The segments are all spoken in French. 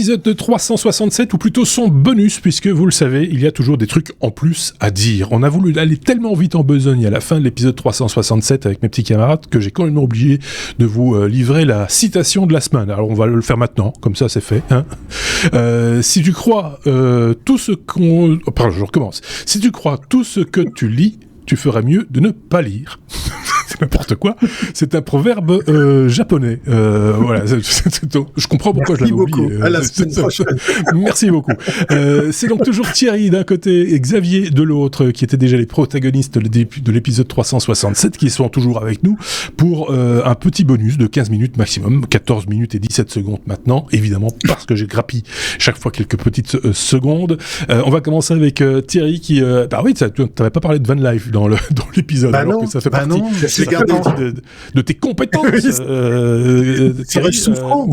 l'épisode 367, ou plutôt son bonus, puisque vous le savez, il y a toujours des trucs en plus à dire. On a voulu aller tellement vite en besogne à la fin de l'épisode 367 avec mes petits camarades que j'ai complètement oublié de vous livrer la citation de la semaine. Alors on va le faire maintenant, comme ça c'est fait. Hein. Si tu crois tout ce qu'on... Pardon, je recommence. Si tu crois tout ce que tu lis, tu ferais mieux de ne pas lire. C'est n'importe quoi. C'est un proverbe japonais. Voilà. Je comprends pourquoi je l'avais oublié. À la semaine prochaine. Merci beaucoup. C'est donc toujours Thierry d'un côté et Xavier de l'autre, qui étaient déjà les protagonistes de l'épisode 367, qui sont toujours avec nous pour un petit bonus de 15 minutes maximum, 14 minutes et 17 secondes maintenant, évidemment, parce que j'ai grappillé chaque fois quelques petites secondes. On va commencer avec Thierry qui... bah oui, tu n'avais pas parlé de Van Life dans l'épisode, alors que ça fait partie... C'est gardé de tes compétences. Thierry, souffrant.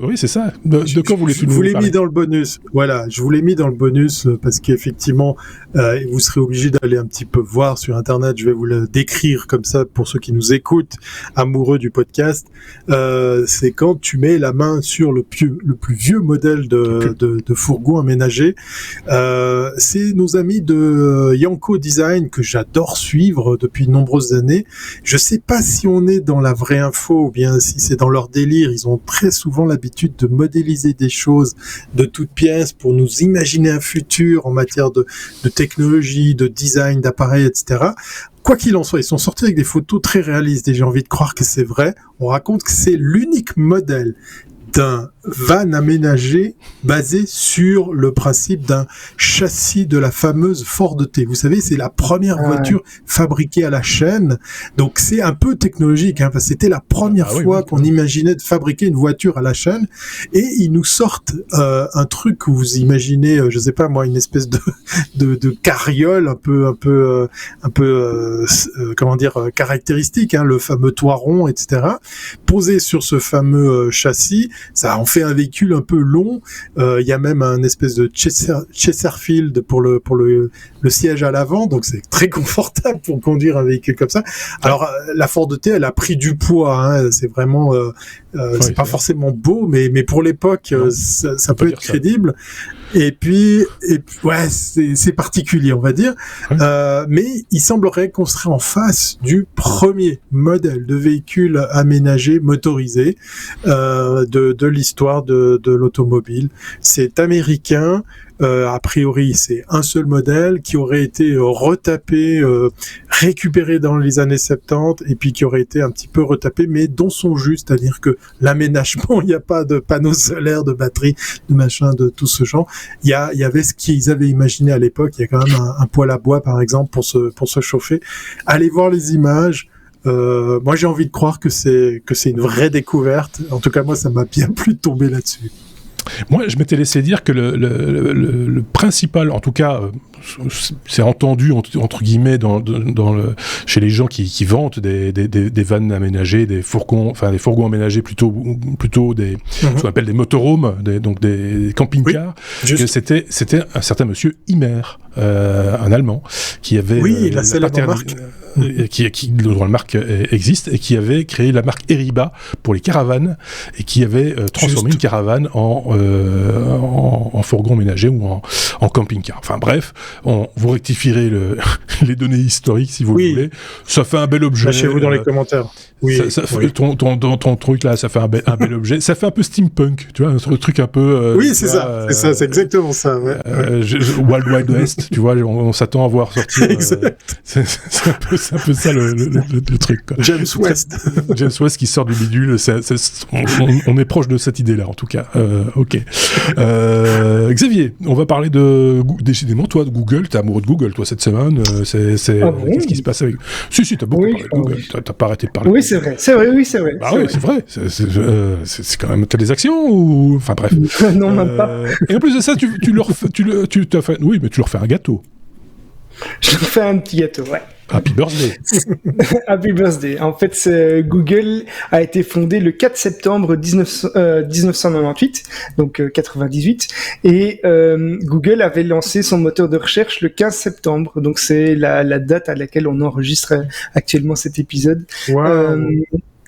Oui, c'est ça. De quoi voulais-tu nous parler ? Je vous l'ai mis dans le bonus. Voilà, je vous l'ai mis dans le bonus parce qu'effectivement, vous serez obligé d'aller un petit peu voir sur Internet. Je vais vous le décrire comme ça pour ceux qui nous écoutent, amoureux du podcast. C'est quand tu mets la main sur le plus vieux modèle de fourgon aménagé. C'est nos amis de Yanko Design que j'adore suivre depuis de nombreuses années. Je sais pas si on est dans la vraie info ou bien si c'est dans leur délire. Ils ont très souvent l'habitude de modéliser des choses de toutes pièces pour nous imaginer un futur en matière de technologie, de design, d'appareils, etc. Quoi qu'il en soit, ils sont sortis avec des photos très réalistes et j'ai envie de croire que c'est vrai. On raconte que c'est l'unique modèle d'un van aménagé basé sur le principe d'un châssis de la fameuse Ford T. Vous savez, c'est la première voiture fabriquée à la chaîne. Donc c'est un peu technologique, hein, parce que c'était la première fois qu'on imaginait de fabriquer une voiture à la chaîne. Et ils nous sortent un truc où vous imaginez, je sais pas moi, une espèce de carriole un peu comment dire, caractéristique, hein, le fameux toit rond, etc. Posé sur ce fameux châssis. Ça en fait un véhicule un peu long. Il y a même un espèce de Chesterfield pour le siège à l'avant, donc c'est très confortable pour conduire un véhicule comme ça. Alors la Ford T, elle a pris du poids. Hein, c'est vraiment, c'est pas forcément beau, mais pour l'époque, ça peut être crédible. Et puis ouais, c'est particulier, on va dire. Mais il semblerait qu'on serait en face du premier modèle de véhicule aménagé motorisé de l'histoire de l'automobile. C'est américain. A priori, c'est un seul modèle qui aurait été retapé, récupéré dans les années 70 et puis qui aurait été un petit peu retapé, mais dont son jus, c'est-à-dire que l'aménagement, il n'y a pas de panneaux solaires, de batteries, de machin, de tout ce genre. Il y avait ce qu'ils avaient imaginé à l'époque. Il y a quand même un poêle à bois, par exemple, pour se chauffer. Allez voir les images. Moi, j'ai envie de croire que c'est une vraie découverte. En tout cas, moi, ça m'a bien plu de tomber là-dessus. Moi, je m'étais laissé dire que le principal, en tout cas, c'est entendu entre guillemets chez les gens qui vendent des vannes aménagées, des fourgons aménagés plutôt ce qu'on appelle des motorhomes, donc des camping-cars. Oui, que c'était un certain monsieur Himmer, un Allemand, qui avait la célèbre marque. Dont la marque existe et qui avait créé la marque Eriba pour les caravanes et qui avait transformé une caravane en fourgon ménager ou en camping-car. Enfin bref, vous rectifierez les données historiques si vous le voulez. Ça fait un bel objet. Lâchez-vous dans les commentaires. Oui. Ton truc là, ça fait un bel objet. Ça fait un peu steampunk, tu vois, un truc un peu. Oui, c'est ça, c'est exactement ça. Ouais. Wild Wild West, tu vois, on s'attend à voir sortir. C'est un peu ça le truc. Quoi. James West qui sort du bidule. On est proche de cette idée-là, en tout cas. Ok. Xavier, on va parler décidément, toi, de Google. T'es amoureux de Google, toi, cette semaine. Qu'est-ce qui se passe avec... Si, t'as beaucoup parlé de Google. T'as pas arrêté de parler. Oui, c'est vrai. Bah oui, c'est vrai. C'est quand même... T'as des actions ou... Enfin, bref. Non, même pas. Et en plus de ça, tu t'as fait... Oui, mais tu leur fais un gâteau. Je leur fais un petit gâteau, ouais. Happy birthday. Happy birthday. En fait, Google a été fondé le 4 septembre 1998, donc 98, et Google avait lancé son moteur de recherche le 15 septembre, donc c'est la date à laquelle on enregistre actuellement cet épisode. Wow.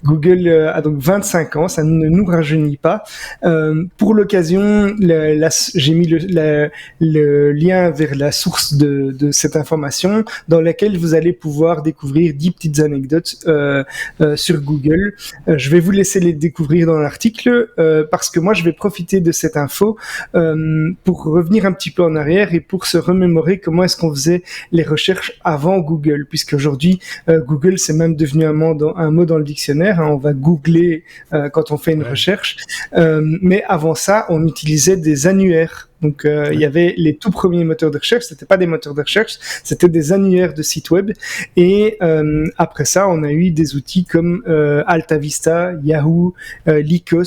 Google a donc 25 ans, ça ne nous rajeunit pas. Pour l'occasion, j'ai mis le lien vers la source de cette information, dans laquelle vous allez pouvoir découvrir 10 petites anecdotes sur Google. Je vais vous laisser les découvrir dans l'article, parce que moi je vais profiter de cette info pour revenir un petit peu en arrière et pour se remémorer comment est-ce qu'on faisait les recherches avant Google, puisque aujourd'hui Google c'est même devenu un mot dans le dictionnaire, hein, on va googler quand on fait une recherche, mais avant ça on utilisait des annuaires. Donc il y avait les tout premiers moteurs de recherche, c'était pas des moteurs de recherche, c'était des annuaires de sites web. Et après ça, on a eu des outils comme AltaVista, Yahoo, Lycos,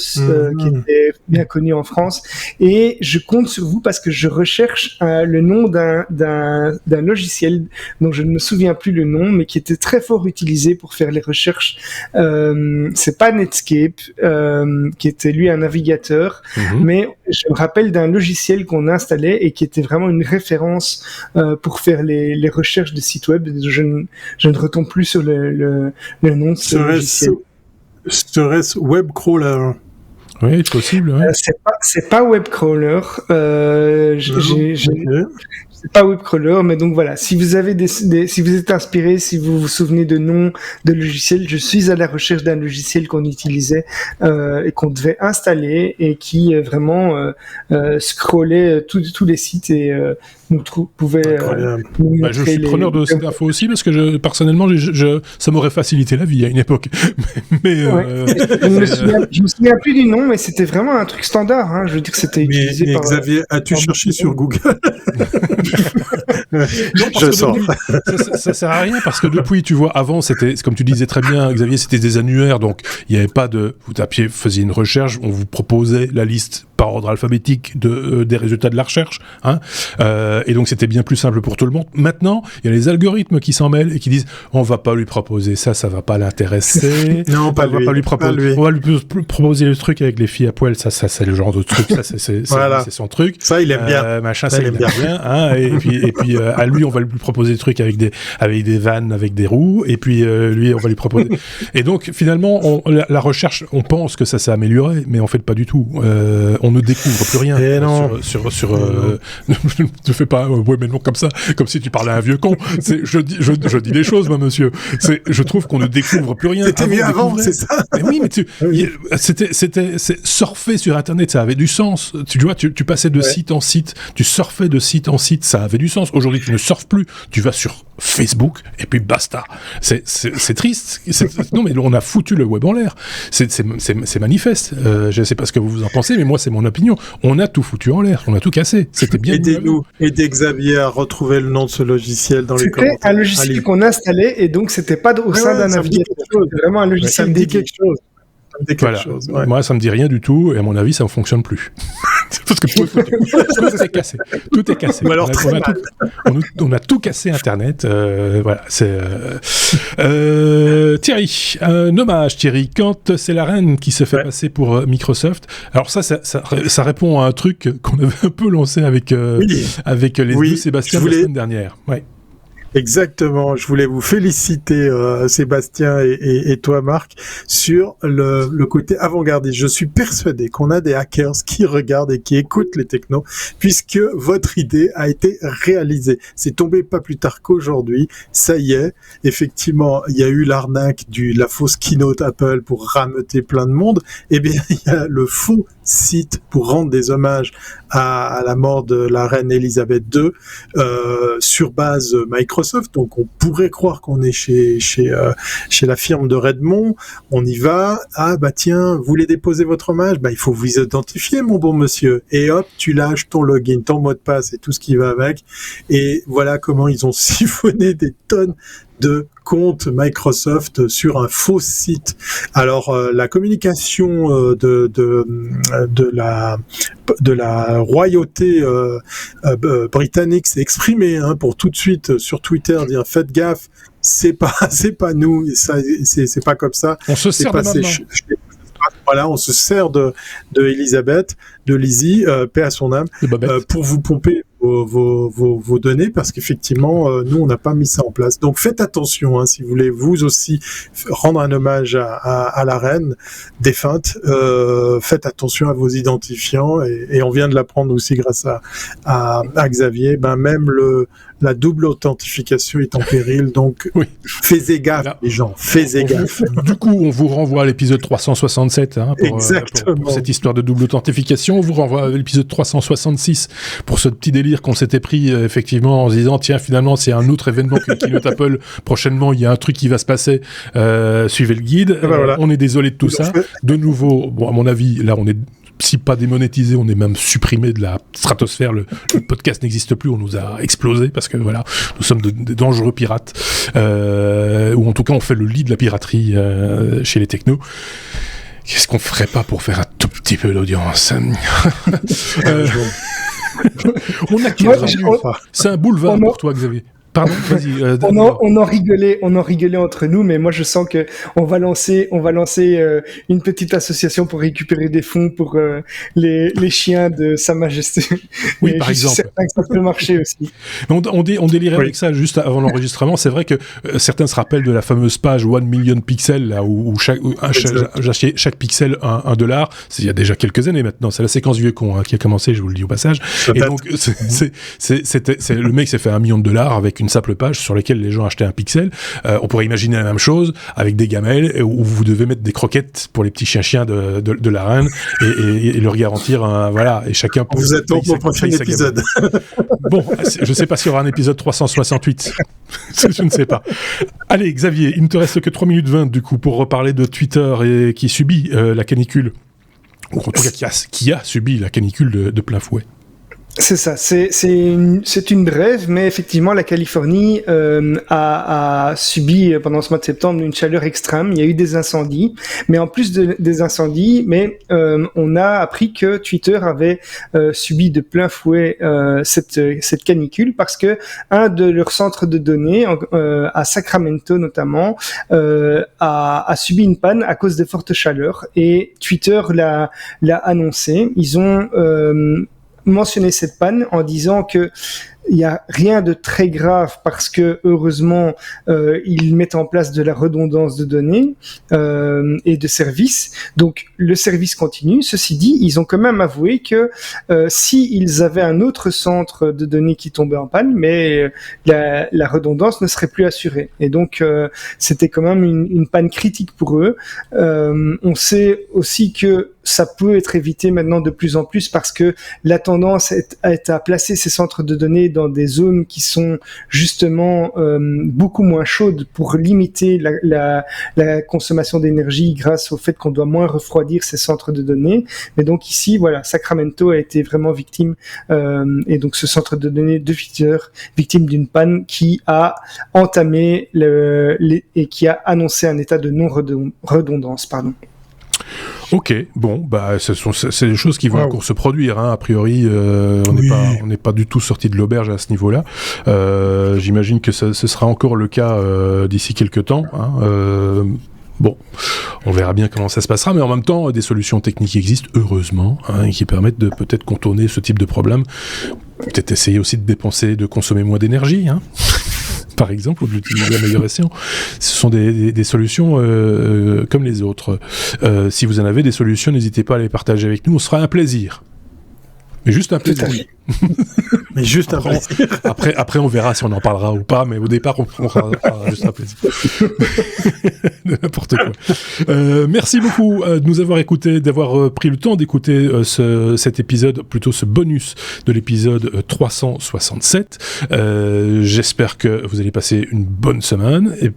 qui étaient bien connus en France. Et je compte sur vous parce que je recherche le nom d'un logiciel dont je ne me souviens plus le nom, mais qui était très fort utilisé pour faire les recherches. C'est pas Netscape, qui était lui un navigateur, mais je me rappelle d'un logiciel qu'on installait et qui était vraiment une référence pour faire les recherches de sites web. Je ne retombe plus sur le nom de ce logiciel. Serait-ce Webcrawler? Oui, c'est possible. Ouais. C'est pas Webcrawler. C'est pas Webcrawler, mais donc voilà. Si vous avez si vous êtes inspiré, si vous vous souvenez de noms de logiciels, je suis à la recherche d'un logiciel qu'on utilisait et qu'on devait installer et qui vraiment scrollait tous les sites et nous pouvait. Je suis preneur de cette info aussi parce que personnellement, ça m'aurait facilité la vie à une époque. Je me souviens plus du nom, mais c'était vraiment un truc standard. Hein. Je veux dire que c'était utilisé par. Xavier, as-tu cherché sur Google? Non, ça sert à rien parce que depuis, tu vois, avant c'était, comme tu disais très bien, Xavier, c'était des annuaires, donc il n'y avait pas vous faisiez une recherche, on vous proposait la liste par ordre alphabétique des résultats de la recherche, hein, et donc c'était bien plus simple pour tout le monde. Maintenant, il y a les algorithmes qui s'en mêlent et qui disent on va pas lui proposer ça va pas l'intéresser. Non, on va pas lui proposer. On va lui proposer le truc avec les filles à poil, ça c'est le genre de truc, ça c'est son truc. Ça il aime bien. Machin, ça il aime bien, hein, et puis à lui on va lui proposer des trucs avec des vannes, avec des roues, et puis lui on va lui proposer. Et donc finalement la recherche, on pense que ça s'est amélioré, mais en fait pas du tout. On ne découvre plus rien sur ne fais pas mais non comme ça, comme si tu parlais à un vieux con. Je dis les choses, moi monsieur. Je trouve qu'on ne découvre plus rien. C'était mieux avant, c'est ça. Mais oui, mais c'était surfer sur internet, ça avait du sens. Tu vois, tu passais de site en site, tu surfais de site en site, ça avait du sens. Aujourd'hui, tu ne surfes plus, tu vas sur Facebook et puis basta. C'est triste. Non, mais on a foutu le web en l'air. C'est manifeste. Je ne sais pas ce que vous en pensez, mais moi c'est mon opinion. On a tout foutu en l'air, on a tout cassé. C'était bien. Aidez Xavier à retrouver le nom de ce logiciel dans les commentaires. C'était un logiciel qu'on installait et donc c'était pas au sein d'un navigateur. C'était vraiment un logiciel dédié. Voilà. Moi, ça me dit rien du tout, et à mon avis, ça ne fonctionne plus. Parce que tout est cassé. Tout est cassé. Alors, on a tout cassé Internet. Voilà. Thierry, un hommage, Thierry. Quand c'est la reine qui se fait passer pour Microsoft, alors ça répond à un truc qu'on avait un peu lancé avec les deux Sébastien la semaine dernière. Ouais. Exactement, je voulais vous féliciter Sébastien et toi Marc sur le côté avant-gardiste. Je suis persuadé qu'on a des hackers qui regardent et qui écoutent les technos puisque votre idée a été réalisée. C'est tombé pas plus tard qu'aujourd'hui, ça y est, effectivement, il y a eu l'arnaque la fausse keynote Apple pour rameuter plein de monde, et bien il y a le faux site pour rendre des hommages à la mort de la reine Elisabeth II sur base Microsoft. Donc on pourrait croire qu'on est chez la firme de Redmond. On y va. Ah bah tiens, vous voulez déposer votre hommage? Bah il faut vous identifier, mon bon monsieur. Et hop, tu lâches ton login, ton mot de passe et tout ce qui va avec. Et voilà comment ils ont siphonné des tonnes de compte Microsoft sur un faux site. Alors la communication de la royauté britannique s'est exprimée pour tout de suite sur Twitter dire faites gaffe, c'est pas nous, c'est pas comme ça. On se sert de maintenant. Voilà, on se sert de Elisabeth, de Lizzie, paix à son âme, pour vous pomper vos données parce qu'effectivement, nous, on n'a pas mis ça en place. Donc faites attention, hein, si vous voulez vous aussi rendre un hommage à la reine défunte, faites attention à vos identifiants et on vient de l'apprendre aussi grâce à Xavier, même la double authentification est en péril, donc faites gaffe les gens, faites gaffe. Du coup, on vous renvoie à l'épisode 367 pour cette histoire de double authentification, on vous renvoie à l'épisode 366 pour ce petit délire qu'on s'était pris effectivement en se disant tiens finalement c'est un autre événement que Keynote Apple, prochainement il y a un truc qui va se passer, suivez le guide, voilà. On est désolé de tout ça, de nouveau, bon à mon avis là on est si pas démonétisé, on est même supprimé de la stratosphère, le podcast n'existe plus, on nous a explosé parce que voilà, nous sommes de dangereux pirates, ou en tout cas on fait le lit de la piraterie chez les technos. Qu'est-ce qu'on ferait pas pour faire un tout petit peu d'audience? On a c'est un boulevard pour toi, Xavier. Pardon, vas-y. On en rigolait entre nous, mais moi je sens que on va lancer une petite association pour récupérer des fonds pour les chiens de Sa Majesté. Oui, par exemple. C'est certain que ça peut marcher aussi. On délirait avec ça juste avant l'enregistrement. C'est vrai que certains se rappellent de la fameuse page 1 million pixels là où chaque pixel $1. C'est il y a déjà quelques années maintenant. C'est la séquence vieux con qui a commencé. Je vous le dis au passage. Et donc le mec s'est fait $1 million avec une simple page sur laquelle les gens achetaient un pixel. On pourrait imaginer la même chose avec des gamelles où vous devez mettre des croquettes pour les petits chiens de la reine et leur garantir voilà, et chacun peut... Vous attendez mon prochain épisode. Bon, je sais pas s'il y aura un épisode 368. Je ne sais pas. Allez, Xavier, il ne te reste que 3 minutes 20 du coup pour reparler de Twitter et qui subit la canicule. Ou en tout cas qui a subi la canicule de plein fouet. C'est ça, c'est une brève, mais effectivement la Californie a subi pendant ce mois de septembre une chaleur extrême. Il y a eu des incendies, mais en plus des incendies, on a appris que Twitter avait subi de plein fouet cette canicule parce que un de leurs centres de données à Sacramento notamment a subi une panne à cause des fortes chaleurs et Twitter l'a annoncé. Ils ont mentionner cette panne en disant que il y a rien de très grave parce que heureusement ils mettent en place de la redondance de données et de services, donc le service continue. Ceci dit, ils ont quand même avoué que si ils avaient un autre centre de données qui tombait en panne, mais la redondance ne serait plus assurée. Et donc c'était quand même une panne critique pour eux. On sait aussi que ça peut être évité maintenant de plus en plus parce que la tendance est à placer ces centres de données dans des zones qui sont justement beaucoup moins chaudes pour limiter la consommation d'énergie grâce au fait qu'on doit moins refroidir ces centres de données. Mais donc ici, voilà, Sacramento a été vraiment victime et donc ce centre de données de Twitter, victime d'une panne qui a entamé et qui a annoncé un état de non-redondance. Ok, bon, c'est des choses qui vont encore se produire, hein. A priori, on n'est pas du tout sorti de l'auberge à ce niveau-là. J'imagine que ce sera encore le cas d'ici quelques temps, hein. Bon, on verra bien comment ça se passera, mais en même temps, des solutions techniques existent, heureusement, hein, qui permettent de peut-être contourner ce type de problème. Peut-être essayer aussi de consommer moins d'énergie, hein. Par exemple, ou de l'utiliser à meilleur escient. Ce sont des solutions comme les autres. Si vous en avez des solutions, n'hésitez pas à les partager avec nous, on sera un plaisir. Mais juste un plaisir. Mais juste un plaisir. Après, on verra si on en parlera ou pas, mais au départ, on prendra juste un plaisir. N'importe quoi. Merci beaucoup de nous avoir écoutés, d'avoir pris le temps d'écouter cet épisode, plutôt ce bonus de l'épisode 367. J'espère que vous allez passer une bonne semaine et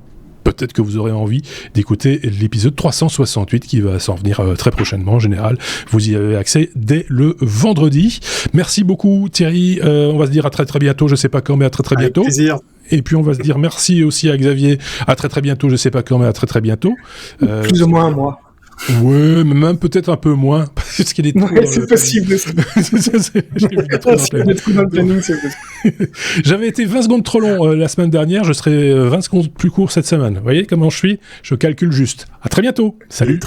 peut-être que vous aurez envie d'écouter l'épisode 368 qui va s'en venir très prochainement. En général, vous y avez accès dès le vendredi. Merci beaucoup Thierry. On va se dire à très très bientôt. Je sais pas quand, mais à très très bientôt. Avec plaisir. Et puis on va se dire merci aussi à Xavier. À très très bientôt. Je sais pas quand, mais à très très bientôt. Plus ou moins un mois. Ouais, mais même peut-être un peu moins. Parce qu'il y a des trous c'est possible. J'avais été 20 secondes trop long la semaine dernière, je serai 20 secondes plus court cette semaine. Vous voyez comment je suis ? Je calcule juste. À très bientôt. Salut.